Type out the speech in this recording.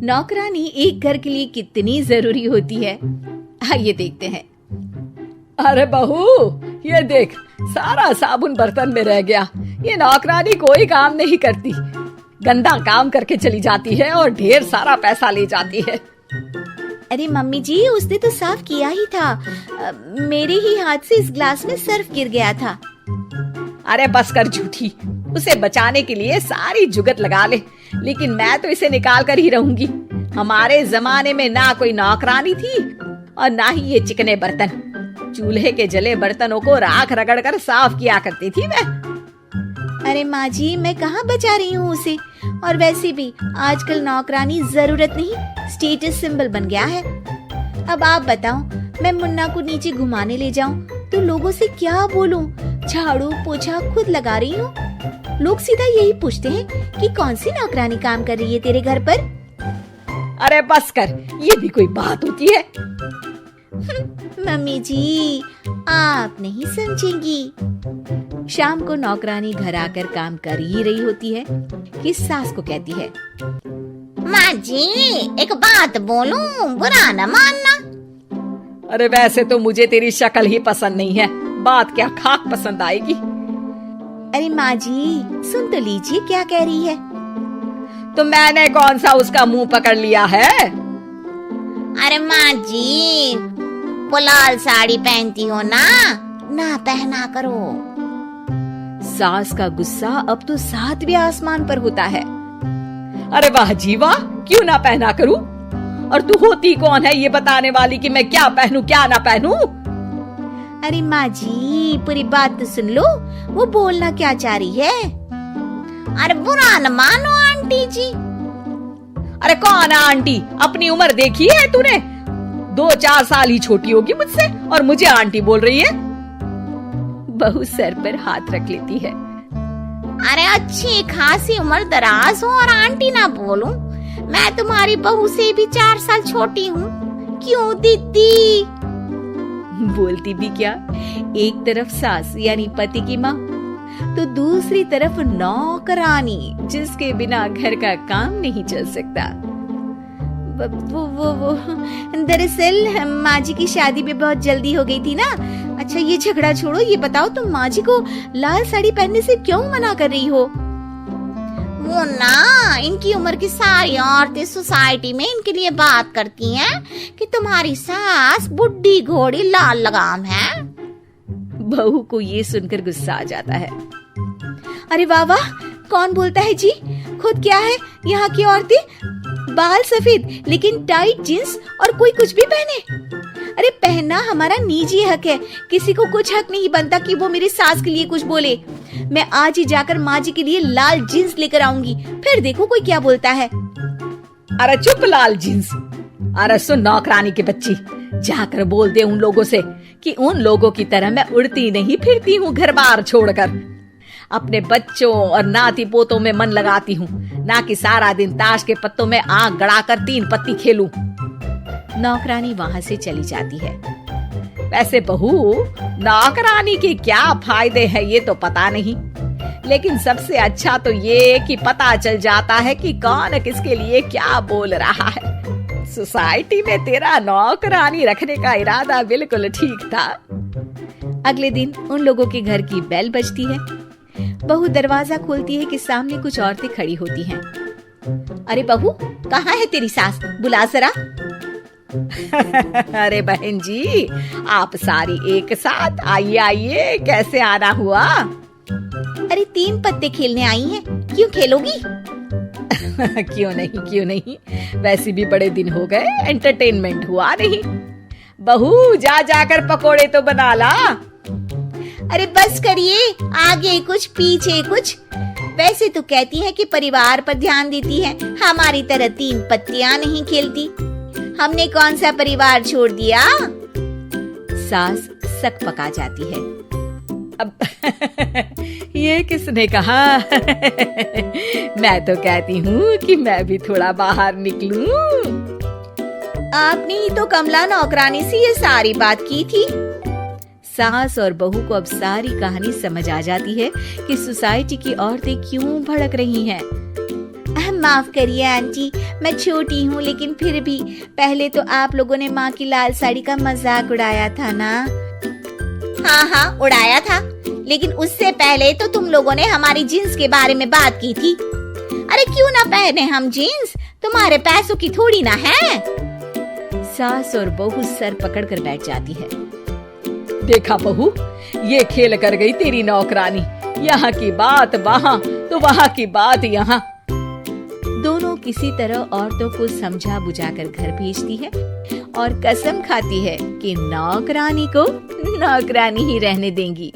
नौकरानी एक घर के लिए कितनी जरूरी होती है, आइए देखते हैं। अरे बहू, ये देख, सारा साबुन बर्तन में रह गया। ये नौकरानी कोई काम नहीं करती, गंदा काम करके चली जाती है और ढेर सारा पैसा ले जाती है। अरे मम्मी जी, उसने तो साफ किया ही था। मेरे ही हाथ से इस ग्लास में सर्फ गिर गया था। अरे बस कर झूठी, उसे बचाने के लिए सारी जुगत लगा ले, लेकिन मैं तो इसे निकाल कर ही रहूंगी। हमारे जमाने में ना कोई नौकरानी थी और ना ही ये चिकने बर्तन। चूल्हे के जले बर्तनों को राख रगड़ कर साफ किया करती थी मैं। अरे माँ जी, मैं कहाँ बचा रही हूँ उसे। और वैसे भी आजकल नौकरानी जरूरत नहीं, स्टेटस सिंबल बन गया है। अब आप बताओ, मैं मुन्ना को नीचे घुमाने ले जाऊं तो लोगों से क्या बोलूं? झाड़ू पोछा खुद लगा रही हूँ। लोग सीधा यही पूछते हैं कि कौन सी नौकरानी काम कर रही है तेरे घर पर। अरे बस कर, ये भी कोई बात होती है? मम्मी जी, आप नहीं समझेंगी। शाम को नौकरानी घर आकर काम कर ही रही होती है कि सास को कहती है, माँ जी, एक बात बोलूं, बुरा न मानना। अरे वैसे तो मुझे तेरी शक्ल ही पसंद नहीं है, बात क्या खाक पसंद आएगी। अरे माँ जी, सुन तो लीजिए क्या कह रही है। तो मैंने कौन सा उसका मुंह पकड़ लिया है? अरे माँ जी, वो लाल साड़ी पहनती हो ना पहना करो। सास का गुस्सा अब तो 7वें आसमान पर होता है। अरे वाह जी वाह, क्यों ना पहना करूं? और तू होती कौन है ये बताने वाली कि मैं क्या पहनूं क्या ना पहनूं? अरे माँ जी, पूरी बात तो सुन लो, वो बोलना क्या चाह रही है। अरे बुरा न मानो आंटी जी। अरे कौन है आंटी? अपनी उम्र देखी है तूने? 2-4 साल ही छोटी होगी मुझसे और मुझे आंटी बोल रही है। बहू सर पर हाथ रख लेती है। अरे अच्छी खासी उम्र दराज हो और आंटी ना बोलूं? मैं तुम्हारी बहू से भी 4 साल छोटी हूँ। क्यों दीदी? बोलती भी क्या, एक तरफ सास यानी पति की माँ, तो दूसरी तरफ नौकरानी जिसके बिना घर का काम नहीं चल सकता। वो दरअसल माँ जी की शादी भी बहुत जल्दी हो गई थी ना। अच्छा ये झगड़ा छोड़ो, ये बताओ तुम माँ जी को लाल साड़ी पहनने से क्यों मना कर रही हो? वो ना, इनकी उम्र की सारी औरतें सोसाइटी में इनके लिए बात करती हैं कि तुम्हारी सास बुढ़ी घोड़ी लाल लगाम है। बहू को ये सुनकर गुस्सा आ जाता है। अरे वाह वाह, कौन बोलता है जी? खुद क्या है यहाँ की औरतें, बाल सफेद लेकिन टाइट जींस और कोई कुछ भी पहने। अरे पहनना हमारा निजी हक है, किसी को कुछ हक नहीं बनता कि वो मेरी सास के लिए कुछ बोले। मैं आज ही जाकर माँ जी के लिए लाल जींस लेकर आऊंगी, फिर देखो कोई क्या बोलता है। अरे चुप लाल जींस। अरे सुन नौकरानी के बच्ची, जाकर बोल दे उन लोगों से कि उन लोगों की तरह मैं उड़ती नहीं फिरती हूँ घर बार छोड़कर। अपने बच्चों और नाती पोतों में मन लगाती हूँ, ना कि सारा दिन ताश के पत्तों में आंख गड़ाकर 3 पत्ती खेलूं। नौकरानी वहाँ से चली जाती है। वैसे बहू, नौकरानी के क्या फायदे हैं ये तो पता नहीं, लेकिन सबसे अच्छा तो ये कि पता चल जाता है कि कौन किसके लिए क्या बोल रहा है। सोसाइटी में तेरा नौकरानी रखने का इरादा बिल्कुल ठीक था। अगले दिन उन लोगों के घर की बेल बजती है। बहू दरवाजा खोलती है कि सामने कुछ औरतें खड़ी होती हैं। अरे बहू, कहाँ है तेरी सास? बुला जरा। अरे बहन जी, आप सारी एक साथ आइए आइए, कैसे आना हुआ? अरे 3 पत्ते खेलने आई हैं, क्यों खेलोगी? क्यों नहीं, वैसे भी बड़े दिन हो गए, एंटरटेनमेंट हुआ नहीं। बहू जा जाकर पकोड़े तो बना ला। अरे बस करिए, आगे कुछ पीछे कुछ। वैसे तो कहती है कि परिवार पर ध्यान देती है, हमारी तरह 3 पत्तियां नहीं खेलती। हमने कौन सा परिवार छोड़ दिया? सास सक पका जाती है। अब ये किसने कहा? मैं तो कहती हूँ कि मैं भी थोड़ा बाहर निकलूं। आपने ही तो कमला नौकरानी से ये सारी बात की थी। सास और बहू को अब सारी कहानी समझ आ जाती है कि सोसाइटी की औरतें क्यों भड़क रही हैं। माफ करिए आंटी, मैं छोटी हूँ, लेकिन फिर भी पहले तो आप लोगों ने माँ की लाल साड़ी का मजाक उड़ाया था ना। हाँ उड़ाया था, लेकिन उससे पहले तो तुम लोगों ने हमारी जीन्स के बारे में बात की थी। अरे क्यों ना पहने हम जीन्स, तुम्हारे पैसों की थोड़ी ना है। सास और बहू सर पकड़ कर बैठ जाती है। देखा बहू, ये खेल कर गई तेरी नौकरानी। यहाँ की बात वहाँ तो वहाँ की बात यहाँ। दोनों किसी तरह औरतों को समझा बुझाकर घर भेजती है और कसम खाती है कि नौकरानी को नौकरानी ही रहने देंगी।